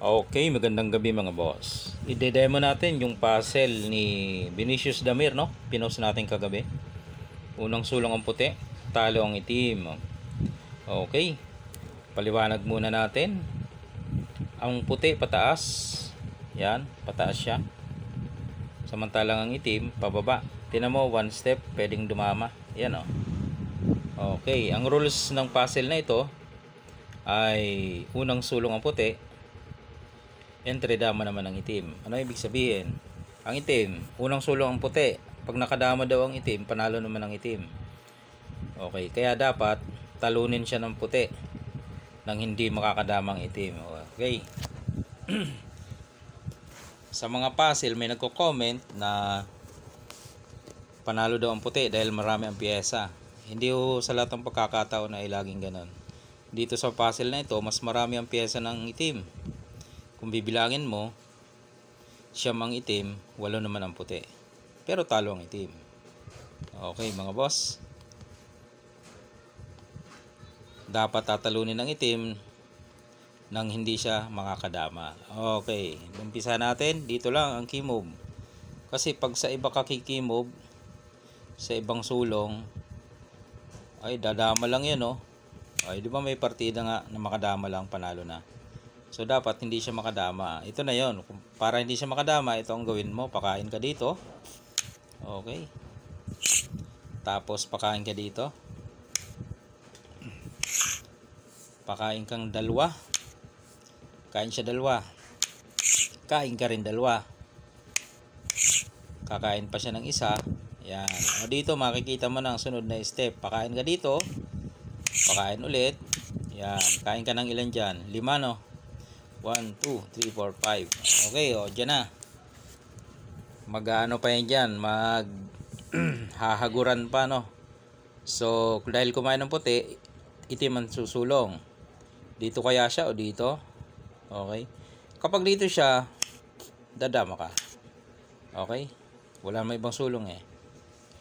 Okay, magandang gabi mga boss. I-demo natin yung puzzle ni Vinicius Damir, no? Pinost natin kagabi. Unang sulong ang puti, talo ang itim. Okay, paliwanag muna natin. Ang puti pataas, yan, pataas siya. Samantalang ang itim, pababa. Tinan mo, one step, pwedeng dumama. Yan, oh. Okay, ang rules ng puzzle na ito ay unang sulong ang puti, entry dama naman ang itim. Ano ibig sabihin? Ang itim, unang sulong ang puti. Pag nakadama daw ang itim, panalo naman ang itim. Okay, kaya dapat talunin siya ng puti nang hindi makakadama ang itim. Okay. Sa mga puzzle, may nagko-comment na panalo daw ang puti dahil marami ang piyesa. Hindi ho sa lahat ng pagkakataon na ay laging ganon. Dito sa puzzle na ito, mas marami ang piyesa ng itim. Kung bibilangin mo, siyam ang itim, 8 naman ang puti. Pero talo ang itim. Okay mga boss. Dapat tatalunin ng itim nang hindi siya makakadama. Okay, umpisa natin. Dito lang ang key move. Kasi pag sa iba ka key move, sa ibang sulong, ay dadama lang yan, oh. Ay, di ba may partida nga na makadama lang, panalo na. So dapat hindi siya makadama. Ito na yon. Para hindi siya makadama, ito ang gawin mo. Pakain ka dito. Okay. Tapos pakain ka dito. Pakain kang dalawa. Kain siya dalawa. Kain ka rin dalawa. Kakain pa siya ng isa. Yan. O dito makikita mo na ang sunod na step. Pakain ka dito. Pakain ulit. Yan. Kain ka ng ilan dyan? 5, no? 1, 2, 3, 4, 5. Okay, o, dyan na. Mag-ano pa yan dyan? Hahaguran pa, no? So, dahil kumain ng puti, itim ang susulong. Dito kaya siya o dito? Okay. Kapag dito siya, dadama ka. Okay? Wala may ibang sulong eh.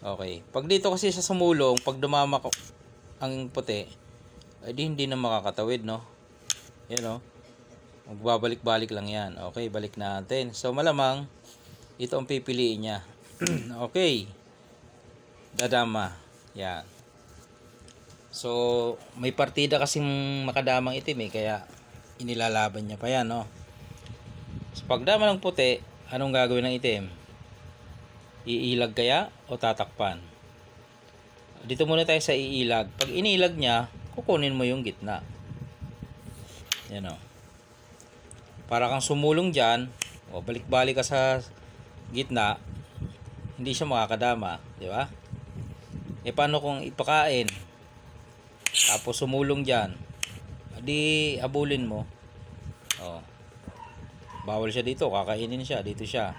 Okay. Pag dito kasi siya sumulong, pag dumama ko ang puti, ay hindi na makakatawid, no? Yan, no? Magbabalik-balik lang yan. Okay, balik natin. So, malamang, ito ang pipiliin niya. Okay. Dadama. Yan. So, may partida kasing makadamang itim eh. Kaya, inilalaban niya pa yan, no? So, pagdama ng puti, anong gagawin ng itim? Iilag kaya o tatakpan? Dito muna tayo sa iilag. Pag inilag niya, kukunin mo yung gitna. Yan, no? Para kang sumulong dyan, o balik-balik ka sa gitna, hindi siya makakadama, di ba? E paano kung ipakain, tapos sumulong dyan, di abulin mo, o, bawal siya dito, kakainin siya, dito siya,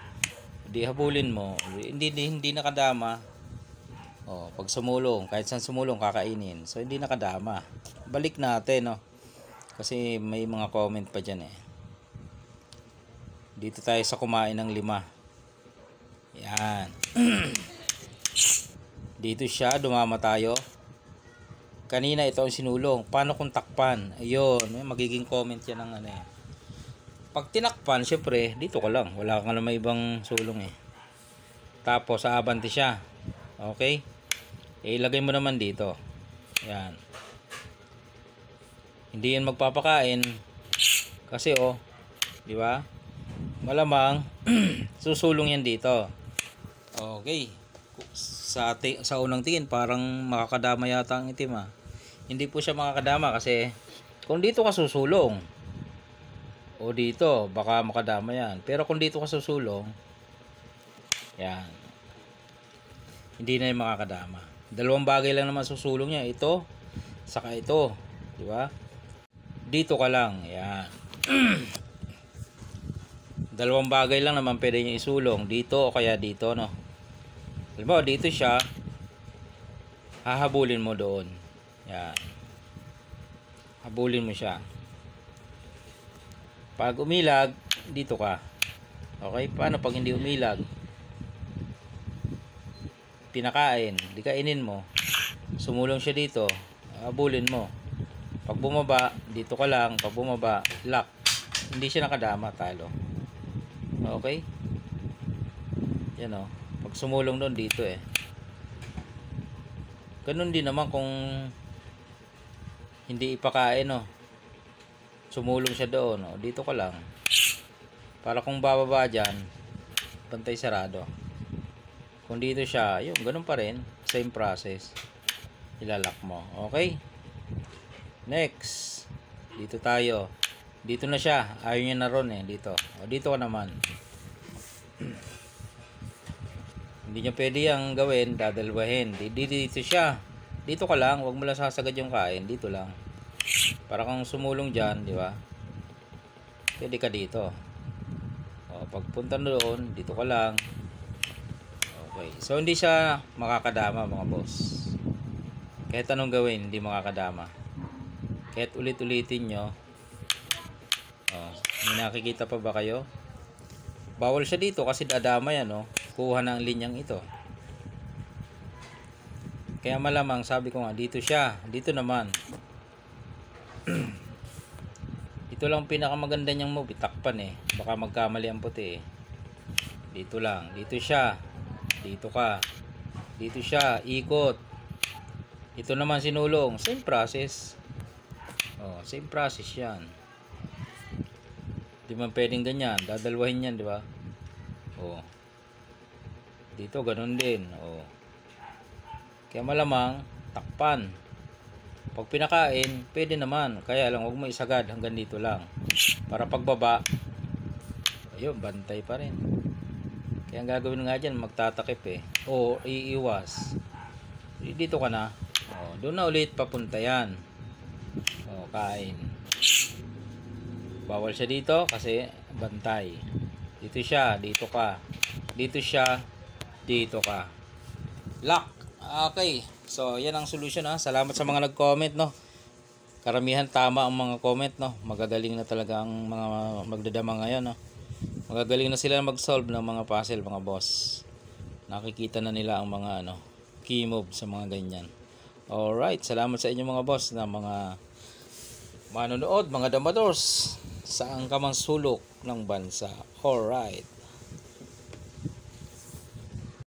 di habulin mo, hindi nakadama, o, pag sumulong, kahit saan sumulong, kakainin, so hindi nakadama. Balik natin, no? Kasi may mga comment pa dyan eh. Dito tayo sa kumain ng 5. Yan. Dito siya, dumama tayo. Kanina ito ang sinulong. Paano kung takpan? Ayun, may magiging comment yan ng ano eh. Pag tinakpan, syempre, dito ka lang. Wala kang naman ibang sulong eh. Tapos, aabante siya. Okay? Ilagay mo naman dito. Yan. Hindi yan magpapakain. Kasi oh, di ba? Malamang susulong yan dito. Okay. Sa unang tingin parang makakadama yata ang itim ah. Hindi po siya makakadama kasi kung dito ka susulong o dito baka makadama yan. Pero kung dito ka susulong, yan, hindi na yung makakadama. Dalawang bagay lang naman susulong niya, ito saka ito, di ba? Dito ka lang, yan. Dalawang bagay lang naman pwede niya isulong, dito o kaya dito, no? Halimbawa, dito siya, hahabulin mo doon. Yan. Habulin mo siya. Pag umilag, dito ka. Okay? Paano pag hindi umilag? Pinakain, di kainin mo. Sumulong siya dito, habulin mo. Pag bumaba, dito ka lang. Pag bumaba, lock. hindi siya nakadama, talo. Okay? Yan o. Pag sumulong doon dito eh. Ganun din naman kung hindi ipakain o. Sumulong siya doon o. Dito ka lang. Para kung bababa dyan, pantay sarado. Kung dito siya, yun, ganun pa rin. Same process. Ilalak mo. Okay? Next. Dito tayo. Dito na siya. Ayaw niya na ron eh. Dito. O, dito ka naman. Hindi niya pwede yung gawin. Dadalwahin. Dito siya. Dito ka lang. Huwag mo lang sasagad yung kain. Dito lang. Para kung sumulong dyan, di ba? Pwede ka dito. O, pagpunta doon, dito ka lang. Okay. So, hindi siya makakadama, mga boss. Kahit anong gawin, hindi makakadama. Kahit ulit-ulitin nyo. Oh, may nakikita pa ba kayo? Bawal siya dito kasi dadama yan, oh. Kuha na ang linyang ito. Kaya malamang, sabi ko nga, dito siya. Dito naman. Ito lang pinakamaganda niyang move. Itakpan eh. Baka magkamali ang puti eh. Dito lang. Dito siya. Dito ka. Dito siya. Ikot. Ito naman sinulong. Same process. Oh, same process yan. Di man pwedeng ganyan. Dadalwahin yan, di ba? Oh. Dito, ganun din. Oh. Kaya malamang, takpan. Pag pinakain, pwede naman. Kaya lang, huwag mo isagad. Hanggang dito lang. Para pagbaba, ayun, bantay pa rin. Kaya ang gagawin nga dyan, magtatakip eh. O, iiwas. Dito ka na. Oh, doon na ulit papunta yan. Oh, kain. Bawal siya dito kasi bantay. Dito siya, dito ka. Dito siya, dito ka. Lock. Okay. So, yan ang solution ha. Salamat sa mga nag-comment, no. Karamihan tama ang mga comment, no. Magagaling na talaga ang mga magdadama ngayon, no. Magagaling na sila mag-solve ng mga puzzle, mga boss. Nakikita na nila ang mga key move sa mga ganyan. Alright, salamat sa inyo mga boss na mga manonood, mga damadors saan ka mang sulok ng bansa. Alright.